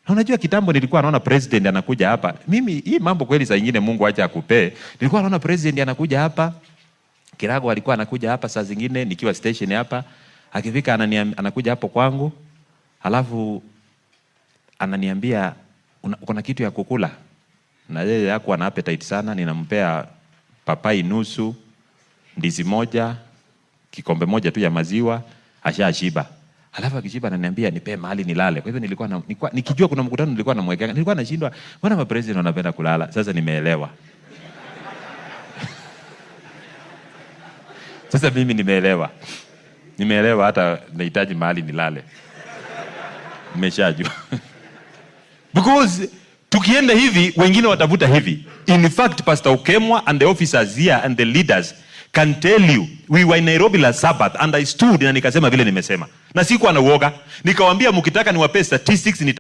Unajua kitambo nilikuwa naona president anakuja hapa. Mimi hii mambo kweli saa nyingine Mungu acha akupee. Nilikuwa naona president anakuja hapa. Kirago alikuwa anakuja hapa saa zingine nikiwa station hapa. Akifika anakuja hapo kwangu. Halafu ananiambia uko na kitu ya kukula. Na yeye hakuwa na appetite sana, ninampea papai nusu, ndizi moja, kikombe moja tu ya maziwa, ashashiba. Halafu akishiba ananiambia nipe mahali nilale. Kwa hivyo nilikuwa nikijua kuna mkutano nilikuwa namwekea. Nilikuwa nashindwa, mbona mapresident wanapenda kulala? Sasa nimeelewa. Sasa mimi nimeelewa. Nimeelewa hata nahitaji mahali nilale. Nimeshajua. Because tukienda hivi wengine watavuta hivi. In fact, Pastor Okemwa and the officers here and the leaders can tell you, we were in Nairobi last Sabbath and I stood na nikasema vile nimesema. Na sikuwa na uoga. Nikawaambia mkitaka niwape statistics